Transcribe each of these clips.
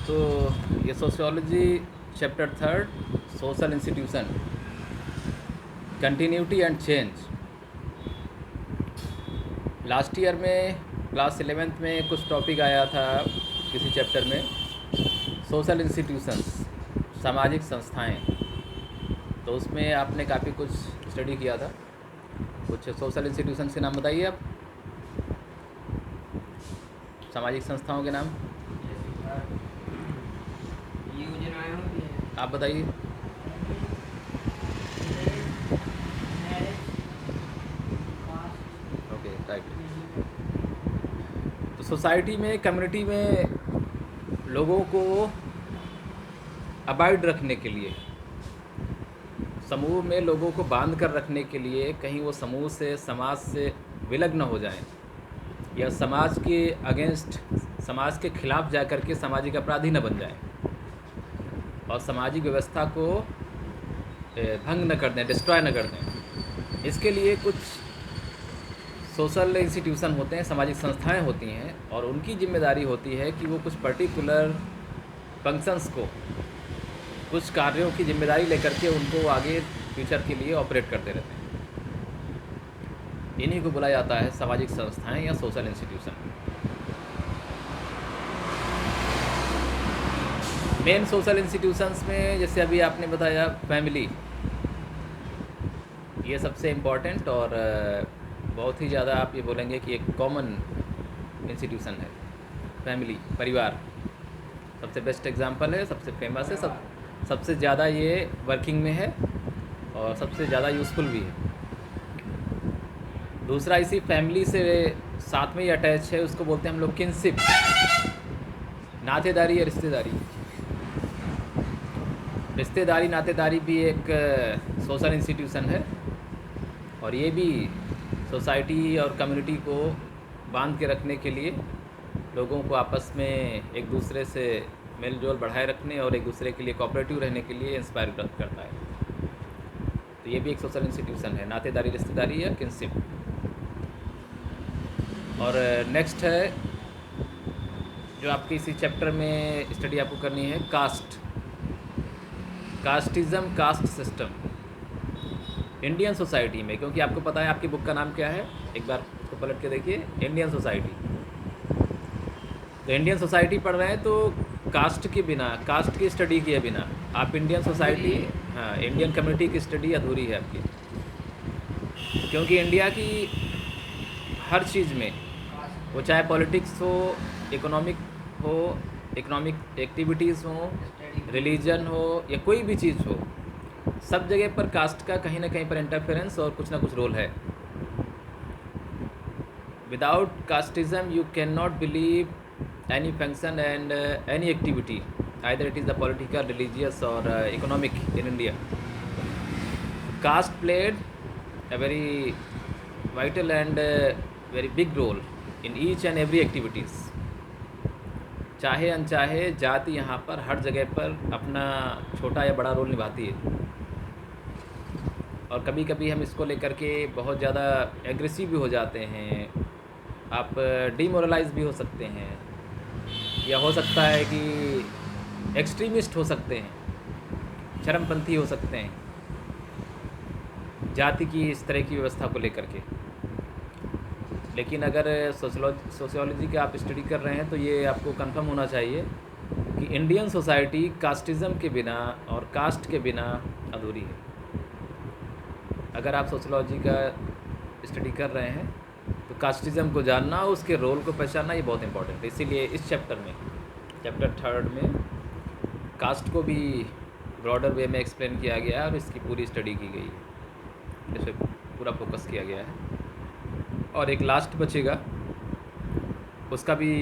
तो ये sociology chapter third, social institution, continuity and change. Last year में class 11th में कुछ टॉपिक आया था किसी चैप्टर में, सोशल इंस्टीट्यूशंस, सामाजिक संस्थाएं। तो उसमें आपने काफ़ी कुछ स्टडी किया था। कुछ सोशल इंस्टीट्यूशंस के नाम बताइए आप, सामाजिक संस्थाओं के नाम योजनाएं होती हैं। आप बताइए। Okay, right. तो सोसाइटी में, कम्युनिटी में लोगों को अबाइड रखने के लिए, समूह में लोगों को बांध कर रखने के लिए, कहीं वो समूह से, समाज से विलग न हो जाएं, या समाज के अगेंस्ट, समाज के खिलाफ जाकर के सामाजिक अपराधी न बन जाएं, और सामाजिक व्यवस्था को भंग न कर दें, डिस्ट्रॉय न कर दें। इसके लिए कुछ सोशल इंस्टीट्यूशन होते हैं, सामाजिक संस्थाएं होती हैं, और उनकी जिम्मेदारी होती है कि वो कुछ पर्टिकुलर फंक्शंस को, कुछ कार्यों की जिम्मेदारी लेकर के उनको आगे फ्यूचर के लिए ऑपरेट करते रहते हैं। इन्हीं को बोला जाता है सामाजिक संस्थाएं या social institution. Main social institutions में जैसे अभी आपने बताया फैमिली, ये सबसे इम्पॉर्टेंट और बहुत ही ज़्यादा आप ये बोलेंगे कि एक कॉमन इंस्टीट्यूशन है। फैमिली, परिवार सबसे बेस्ट एग्जांपल है, सबसे फेमस है, सबसे ज़्यादा ये वर्किंग में है और सबसे ज़्यादा यूज़फुल भी है। दूसरा इसी फैमिली से साथ में ही अटैच है, उसको बोलते हैं हम लोग किनशिप, नातेदारी या रिश्तेदारी। रिश्तेदारी, नातेदारी भी एक सोशल इंस्टीट्यूशन है, और ये भी सोसाइटी और कम्युनिटी को बांध के रखने के लिए, लोगों को आपस में एक दूसरे से मेल जोल बढ़ाए रखने और एक दूसरे के लिए कोऑपरेटिव रहने के लिए इंस्पायर करता है। तो ये भी एक सोशल इंस्टीट्यूशन है, नातेदारी, रिश्तेदारी या किनशिप। और नेक्स्ट है जो आपकी इसी चैप्टर में स्टडी आपको करनी है, caste, casteism, caste system Indian society में। क्योंकि आपको पता है आपकी बुक का नाम क्या है, एक बार उसको पलट के देखिए, इंडियन सोसाइटी। तो इंडियन सोसाइटी पढ़ रहे हैं तो कास्ट के बिना, कास्ट की स्टडी किए बिना आप इंडियन सोसाइटी, हाँ, इंडियन कम्युनिटी की स्टडी अधूरी है आपकी। क्योंकि इंडिया की हर चीज़ में, वो चाहे पॉलिटिक्स हो, इकोनॉमिक हो, इकोनॉमिक एक्टिविटीज़ हो, रिलीजन हो, या कोई भी चीज़ हो, सब जगह पर कास्ट का कहीं ना कहीं पर इंटरफेरेंस और कुछ ना कुछ रोल है। Without casteism you can not believe any function and any activity, either it is the political, religious or economic in India. Caste played a very vital and very big role in each and every activities. चाहे अनचाहे जाति यहाँ पर हर जगह पर अपना छोटा या बड़ा रोल निभाती है, और कभी कभी हम इसको लेकर के बहुत ज़्यादा एग्रेसिव भी हो जाते हैं, आप डिमोरलाइज भी हो सकते हैं, या हो सकता है कि एक्सट्रीमिस्ट हो सकते हैं, चरमपंथी हो सकते हैं जाति की इस तरह की व्यवस्था को लेकर के। लेकिन अगर सोशियोलॉजी का आप स्टडी कर रहे हैं तो ये आपको कंफर्म होना चाहिए कि इंडियन सोसाइटी कास्टिज़म के बिना और कास्ट के बिना अधूरी है। अगर आप सोशियोलॉजी का स्टडी कर रहे हैं तो कास्टिज़म को जानना, उसके रोल को पहचानना, ये बहुत इंपॉर्टेंट है। इसीलिए इस चैप्टर में, चैप्टर थर्ड में, कास्ट को भी ब्रॉडर वे में एक्सप्लेन किया गया है और इसकी पूरी स्टडी की गई है, इस पर पूरा फोकस किया गया है। और एक लास्ट बचेगा, उसका भी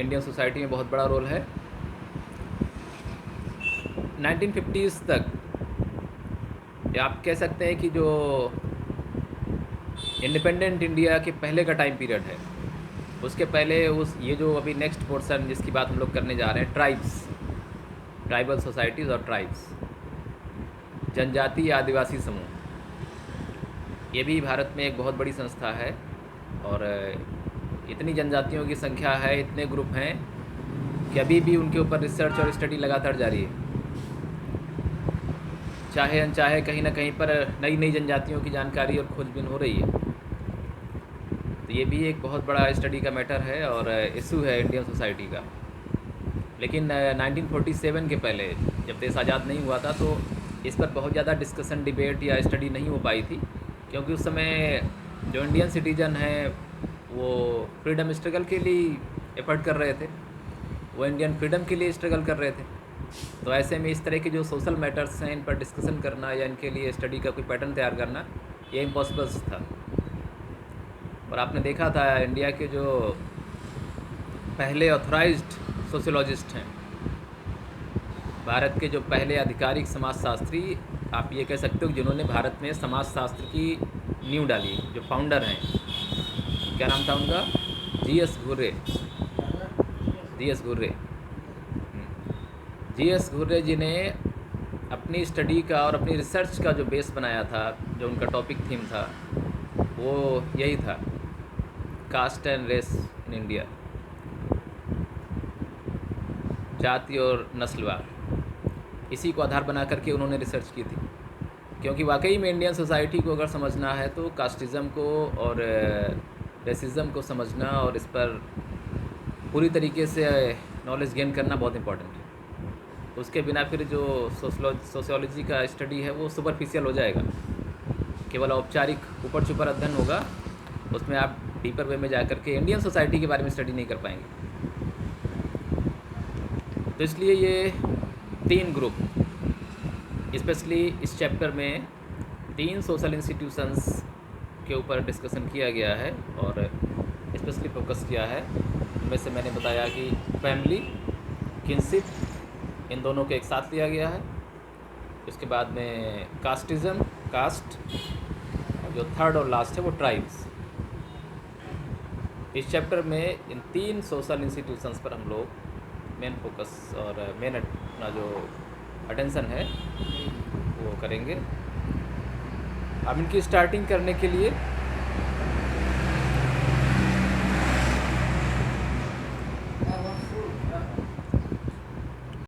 इंडियन सोसाइटी में बहुत बड़ा रोल है। 1950s तक, या आप कह सकते हैं कि जो इंडिपेंडेंट इंडिया के पहले का टाइम पीरियड है, उसके पहले ये जो अभी नेक्स्ट पोर्शन जिसकी बात हम लोग करने जा रहे हैं, ट्राइब्स, ट्राइबल सोसाइटीज़ और ट्राइब्स, जनजाति या आदिवासी समूह, ये भी भारत में एक बहुत बड़ी संस्था है। और इतनी जनजातियों की संख्या है, इतने ग्रुप हैं कि अभी भी उनके ऊपर रिसर्च और स्टडी लगातार जारी है। चाहे अनचाहे कहीं ना कहीं पर नई नई जनजातियों की जानकारी और खोजबीन हो रही है। तो ये भी एक बहुत बड़ा स्टडी का मैटर है और इशू है इंडियन सोसाइटी का। लेकिन 1947 के पहले जब देश आज़ाद नहीं हुआ था तो इस पर बहुत ज़्यादा डिस्कशन, डिबेट या स्टडी नहीं हो पाई थी, क्योंकि उस समय जो इंडियन सिटीजन हैं वो फ्रीडम स्ट्रगल के लिए एफर्ट कर रहे थे, वो इंडियन फ्रीडम के लिए स्ट्रगल कर रहे थे। तो ऐसे में इस तरह के जो सोशल मैटर्स हैं इन पर डिस्कशन करना या इनके लिए स्टडी का कोई पैटर्न तैयार करना ये इम्पॉसिबल था। और आपने देखा था इंडिया के जो पहले ऑथराइज्ड सोशियोलॉजिस्ट हैं, भारत के जो पहले आधिकारिक समाजशास्त्री, आप ये कह सकते हो कि जिन्होंने भारत में समाजशास्त्र की नींव डाली, जो फाउंडर हैं, क्या नाम था उनका? जी.एस. घुर्रे। जी.एस. घुर्रे जी.एस. घुर्रे जी ने अपनी स्टडी का और अपनी रिसर्च का जो बेस बनाया था, जो उनका टॉपिक थीम था, वो यही था, caste and race in India, जाति और नस्लवाद। इसी को आधार बना करके उन्होंने रिसर्च की थी, क्योंकि वाकई में इंडियन सोसाइटी को अगर समझना है तो कास्टिज़म को और रेसिज़म को समझना और इस पर पूरी तरीके से नॉलेज गेन करना बहुत इम्पोर्टेंट है। उसके बिना फिर जो सोशियोलॉजी का स्टडी है वो सुपरफिशियल हो जाएगा, केवल औपचारिक ऊपर छुपर अध्ययन होगा, उसमें आप डीपर वे में जा कर के इंडियन सोसाइटी के बारे में स्टडी नहीं कर पाएंगे। तो इसलिए ये 3 ग्रुप, स्पेशली इस चैप्टर में 3 सोशल इंस्टीट्यूशंस के ऊपर डिस्कशन किया गया है और स्पेशली फोकस किया है। उनमें से मैंने बताया कि फैमिली, किनशिप, इन दोनों को एक साथ लिया गया है। उसके बाद में कास्टिज़म, कास्ट, और जो थर्ड और लास्ट है वो ट्राइब्स। इस चैप्टर में इन 3 सोशल इंस्टीट्यूशंस पर हम लोग मेन फोकस और मेन अपना जो अटेंशन है वो करेंगे। अब इनकी स्टार्टिंग करने के लिए